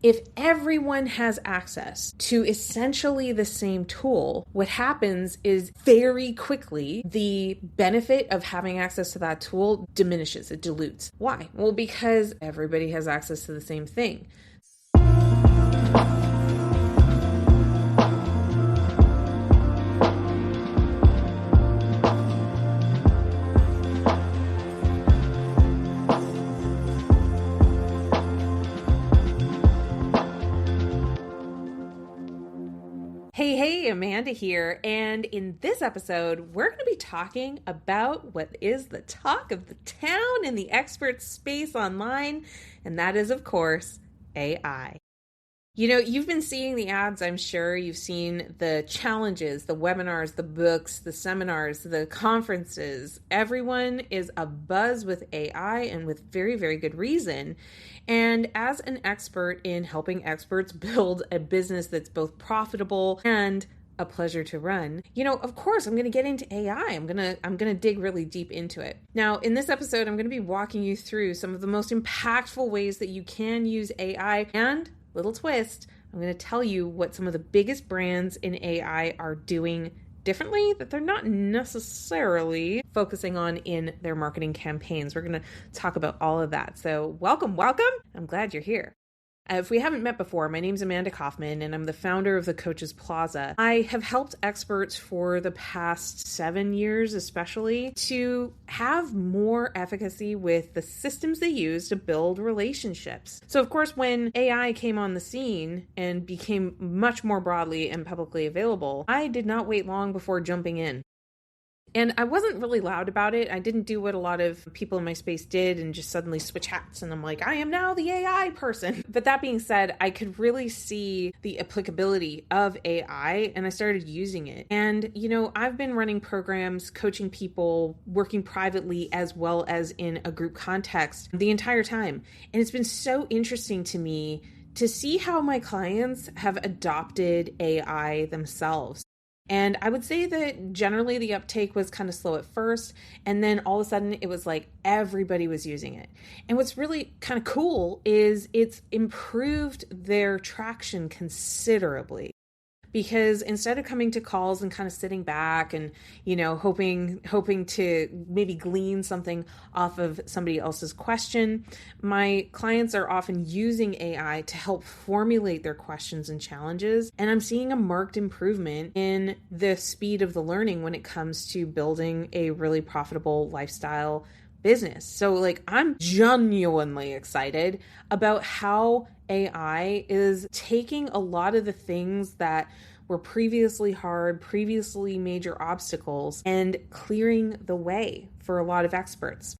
If everyone has access to essentially the same tool, what happens is very quickly the benefit of having access to that tool diminishes, it dilutes. Why? Well, because everybody has access to the same thing. Hey, Amanda here, and in this episode, we're going to be talking about what is the talk of the town in the expert space online, and that is, of course, AI. You know, you've been seeing the ads, I'm sure. You've seen the challenges, the webinars, the books, the seminars, the conferences. Everyone is abuzz with AI and with very, very good reason. And as an expert in helping experts build a business that's both profitable and a pleasure to run, you know, of course, I'm going to get into AI. I'm going to dig really deep into it. Now, in this episode, I'm going to be walking you through some of the most impactful ways that you can use AI, and little twist, I'm going to tell you what some of the biggest brands in AI are doing differently that they're not necessarily focusing on in their marketing campaigns. We're going to talk about all of that. So welcome. I'm glad you're here. If we haven't met before, my name's Amanda Kaufman, and I'm the founder of the Coaches Plaza. I have helped experts for the past 7 years, especially, to have more efficacy with the systems they use to build relationships. So, of course, when AI came on the scene and became much more broadly and publicly available, I did not wait long before jumping in. And I wasn't really loud about it. I didn't do what a lot of people in my space did and just suddenly switch hats and I'm like, I am now the AI person. But that being said, I could really see the applicability of AI and I started using it. And, you know, I've been running programs, coaching people, working privately as well as in a group context the entire time. And it's been so interesting to me to see how my clients have adopted AI themselves. And I would say that generally the uptake was kind of slow at first, and then all of a sudden it was like everybody was using it. And what's really kind of cool is it's improved their traction considerably. Because instead of coming to calls and kind of sitting back and, you know, hoping to maybe glean something off of somebody else's question, my clients are often using AI to help formulate their questions and challenges. And I'm seeing a marked improvement in the speed of the learning when it comes to building a really profitable lifestyle business. So like, I'm genuinely excited about how AI is taking a lot of the things that were previously hard, previously major obstacles, and clearing the way for a lot of experts.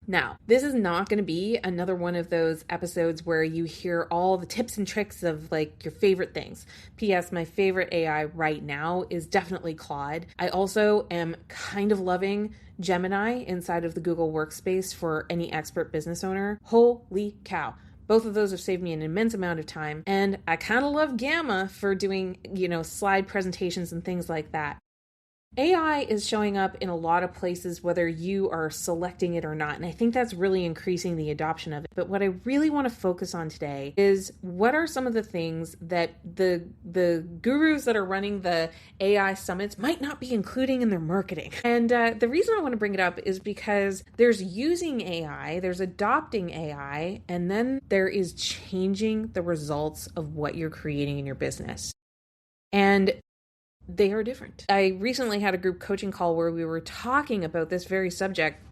Now, this is not going to be another one of those episodes where you hear all the tips and tricks of like your favorite things. P.S. My favorite AI right now is definitely Claude. I also am kind of loving Gemini inside of the Google Workspace for any expert business owner. Holy cow. Both of those have saved me an immense amount of time. And I kind of love Gamma for doing, you know, slide presentations and things like that. AI is showing up in a lot of places, whether you are selecting it or not. And I think that's really increasing the adoption of it. But what I really want to focus on today is what are some of the things that the gurus that are running the AI summits might not be including in their marketing. And the reason I want to bring it up is because there's using AI, there's adopting AI, and then there is changing the results of what you're creating in your business. And they are different. I recently had a group coaching call where we were talking about this very subject.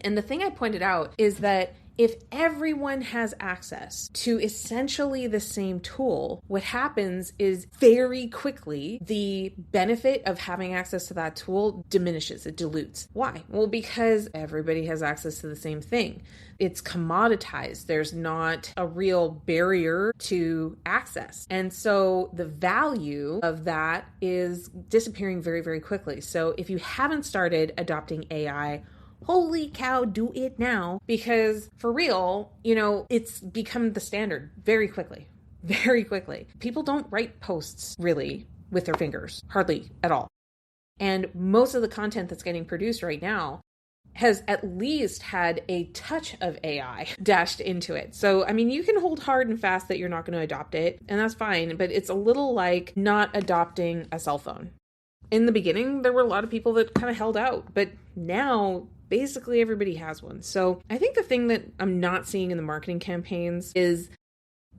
And the thing I pointed out is that if everyone has access to essentially the same tool, what happens is very quickly the benefit of having access to that tool diminishes, it dilutes. Why? Well, because everybody has access to the same thing. It's commoditized. There's not a real barrier to access. And so the value of that is disappearing very, very quickly. So if you haven't started adopting AI, holy cow, do it now, because for real, you know, it's become the standard very quickly. People don't write posts really with their fingers, hardly at all. And most of the content that's getting produced right now has at least had a touch of AI dashed into it. So, I mean, you can hold hard and fast that you're not going to adopt it, and that's fine, but it's a little like not adopting a cell phone. In the beginning, there were a lot of people that kind of held out, but now basically everybody has one. So I think the thing that I'm not seeing in the marketing campaigns is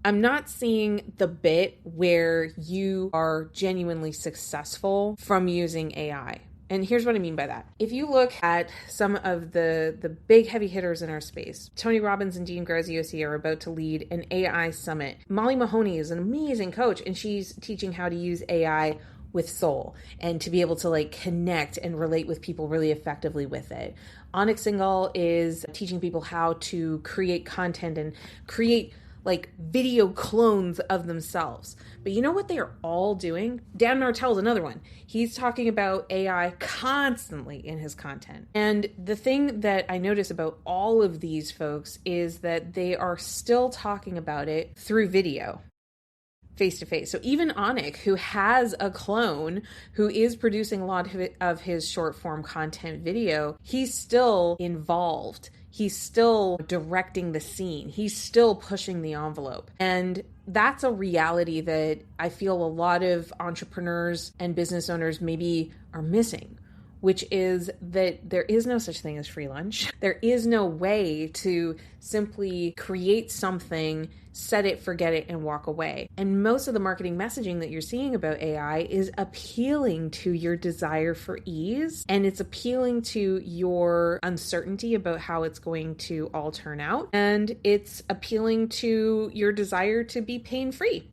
I'm not seeing the bit where you are genuinely successful from using AI. And here's what I mean by that. If you look at some of the big heavy hitters in our space, Tony Robbins and Dean Graziosi are about to lead an AI summit. Molly Mahoney is an amazing coach, and she's teaching how to use AI with soul and to be able to like connect and relate with people really effectively with it. Onyx Singal is teaching people how to create content and create like video clones of themselves. But you know what they are all doing? Dan Martell's another one. He's talking about AI constantly in his content. And the thing that I notice about all of these folks is that they are still talking about it through video, face to face. So even Onik, who has a clone who is producing a lot of his short form content video, he's still involved. He's still directing the scene. He's still pushing the envelope. And that's a reality that I feel a lot of entrepreneurs and business owners maybe are missing, which is that there is no such thing as free lunch. There is no way to simply create something, set it, forget it, and walk away. And most of the marketing messaging that you're seeing about AI is appealing to your desire for ease, and it's appealing to your uncertainty about how it's going to all turn out, and it's appealing to your desire to be pain-free.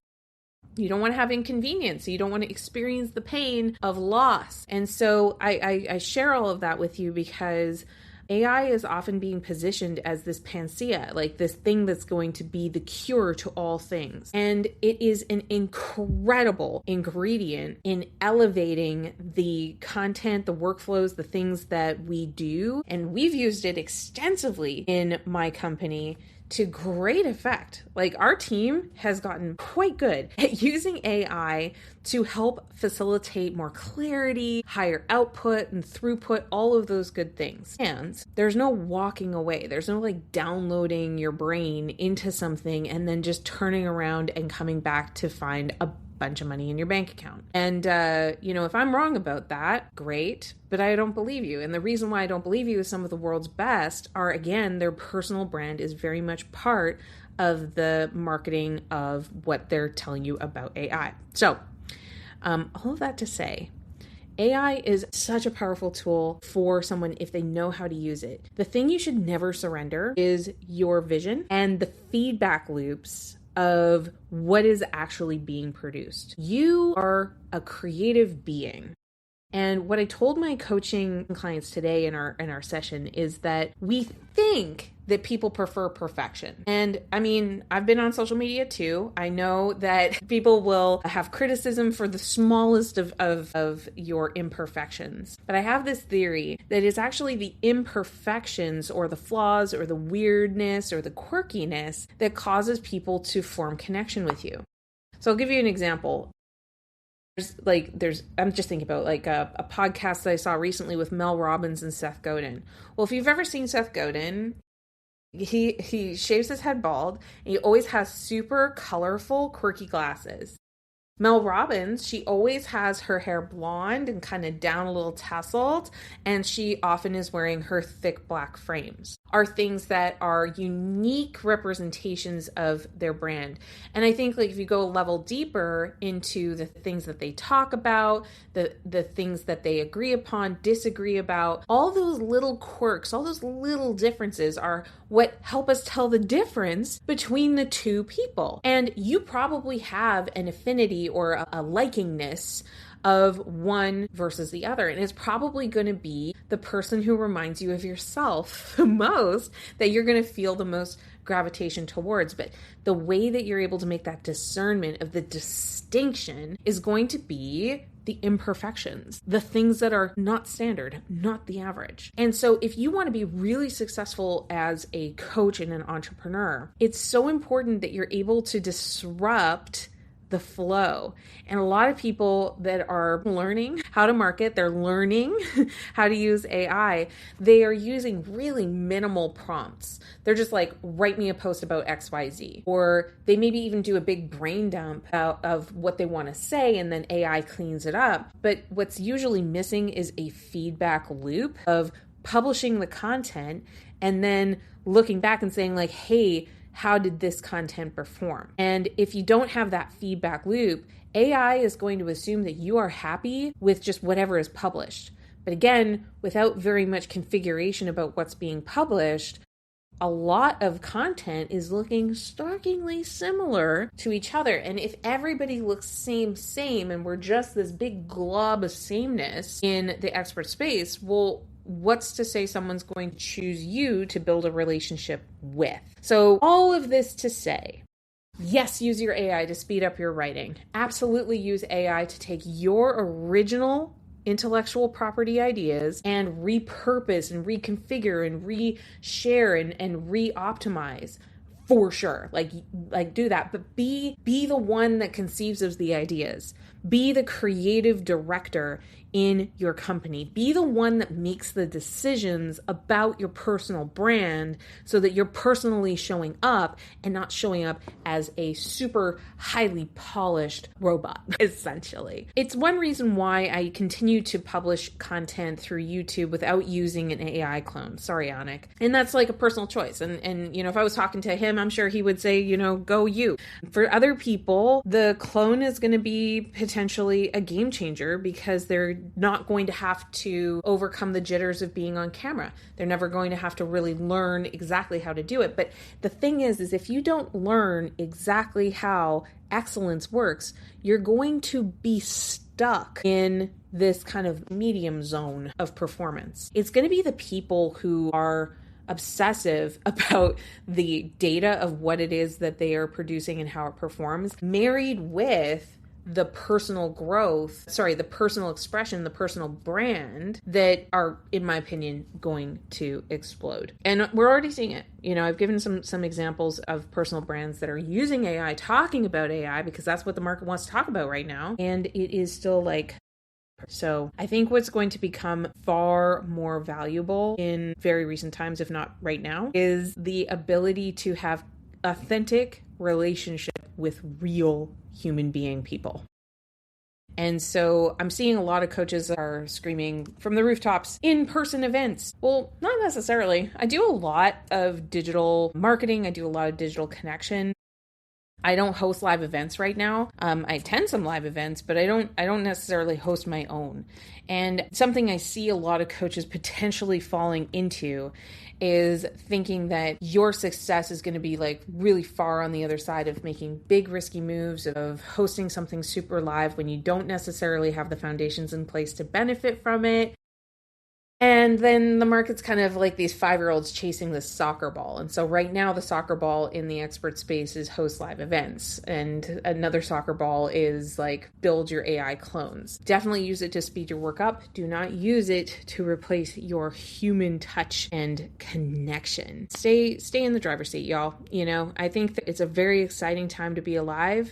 You don't want to have inconvenience. You don't want to experience the pain of loss. And so I share all of that with you because AI is often being positioned as this panacea, like this thing that's going to be the cure to all things. And it is an incredible ingredient in elevating the content, the workflows, the things that we do. And we've used it extensively in my company to great effect. Like our team has gotten quite good at using AI to help facilitate more clarity, higher output and throughput, all of those good things. And there's no walking away. There's no like downloading your brain into something and then just turning around and coming back to find a bunch of money in your bank account. And, if I'm wrong about that, great, but I don't believe you. And the reason why I don't believe you is some of the world's best are, again, their personal brand is very much part of the marketing of what they're telling you about AI. So, all of that to say, AI is such a powerful tool for someone if they know how to use it. The thing you should never surrender is your vision and the feedback loops of what is actually being produced. You are a creative being. And what I told my coaching clients today in our session is that we think that people prefer perfection. And I mean, I've been on social media too. I know that people will have criticism for the smallest of your imperfections. But I have this theory that it's actually the imperfections or the flaws or the weirdness or the quirkiness that causes people to form connection with you. So I'll give you an example. I'm just thinking about like a podcast that I saw recently with Mel Robbins and Seth Godin. Well, if you've ever seen Seth Godin, he shaves his head bald and he always has super colorful, quirky glasses. Mel Robbins, she always has her hair blonde and kind of down a little tasseled, and she often is wearing her thick black frames. Are things that are unique representations of their brand. And I think like if you go a level deeper into the things that they talk about, the things that they agree upon, disagree about, all those little quirks, all those little differences are what help us tell the difference between the two people. And you probably have an affinity or a likingness of one versus the other. And it's probably going to be the person who reminds you of yourself the most that you're going to feel the most gravitation towards. But the way that you're able to make that discernment of the distinction is going to be the imperfections, the things that are not standard, not the average. And so if you want to be really successful as a coach and an entrepreneur, it's so important that you're able to disrupt the flow. And a lot of people that are learning how to market, they're learning how to use AI, they are using really minimal prompts. They're just like, write me a post about XYZ. Or they maybe even do a big brain dump out of what they want to say, and then AI cleans it up. But what's usually missing is a feedback loop of publishing the content and then looking back and saying like, hey, how did this content perform? And if you don't have that feedback loop, AI is going to assume that you are happy with just whatever is published. But again, without very much configuration about what's being published, a lot of content is looking starkly similar to each other. And if everybody looks same, and we're just this big glob of sameness in the expert space, well, what's to say someone's going to choose you to build a relationship with? So all of this to say, yes, use your AI to speed up your writing. Absolutely use AI to take your original intellectual property ideas and repurpose and reconfigure and reshare and re-optimize. For sure. Like do that. But be the one that conceives of the ideas. Be the creative director in your company. Be the one that makes the decisions about your personal brand so that you're personally showing up and not showing up as a super highly polished robot, essentially. It's one reason why I continue to publish content through YouTube without using an AI clone. Sorry, Anik. And that's like a personal choice. And if I was talking to him, I'm sure he would say, go you. For other people, the clone is going to be potentially a game changer because they're not going to have to overcome the jitters of being on camera. They're never going to have to really learn exactly how to do it. But the thing is if you don't learn exactly how excellence works, you're going to be stuck in this kind of medium zone of performance. It's going to be the people who are obsessive about the data of what it is that they are producing and how it performs, married with the personal growth, the personal expression, the personal brand that are, in my opinion, going to explode. And we're already seeing it. I've given some examples of personal brands that are using AI, talking about AI, because that's what the market wants to talk about right now. And it is still like, so I think what's going to become far more valuable in very recent times, if not right now, is the ability to have authentic relationship with real human being people. And so I'm seeing a lot of coaches are screaming from the rooftops, in-person events. Well, not necessarily. I do a lot of digital marketing. I do a lot of digital connection. I don't host live events right now. I attend some live events, but I don't necessarily host my own. And something I see a lot of coaches potentially falling into is thinking that your success is going to be like really far on the other side of making big risky moves, of hosting something super live when you don't necessarily have the foundations in place to benefit from it. And then the market's kind of like these 5-year-olds chasing this soccer ball. And so right now the soccer ball in the expert space is host live events. And another soccer ball is like build your AI clones. Definitely use it to speed your work up. Do not use it to replace your human touch and connection. Stay in the driver's seat, y'all. I think that it's a very exciting time to be alive.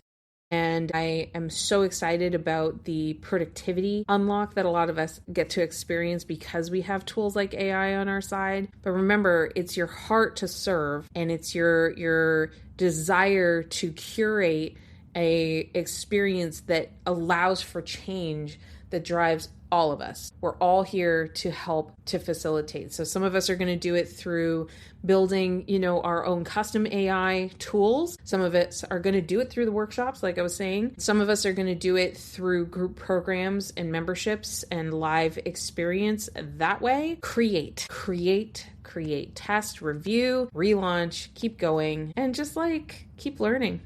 And I am so excited about the productivity unlock that a lot of us get to experience because we have tools like AI on our side. But remember, it's your heart to serve, and it's your desire to curate a experience that allows for change that drives all of us. We're all here to help to facilitate. So some of us are going to do it through building, our own custom AI tools. Some of us are going to do it through the workshops, like I was saying. Some of us are going to do it through group programs and memberships and live experience that way. Create, test, review, relaunch, keep going, and just keep learning.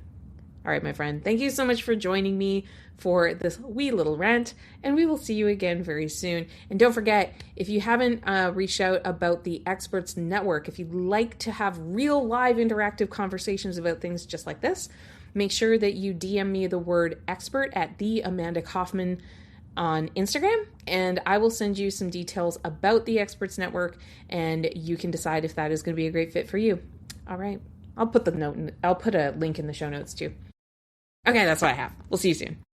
All right, my friend, thank you so much for joining me for this wee little rant, and we will see you again very soon. And don't forget, if you haven't reached out about the Experts Network, if you'd like to have real live interactive conversations about things just like this, make sure that you DM me the word expert at the Amanda Kaufman on Instagram, and I will send you some details about the Experts Network, and you can decide if that is going to be a great fit for you. All right, I'll put a link in the show notes too. Okay, that's what I have. We'll see you soon.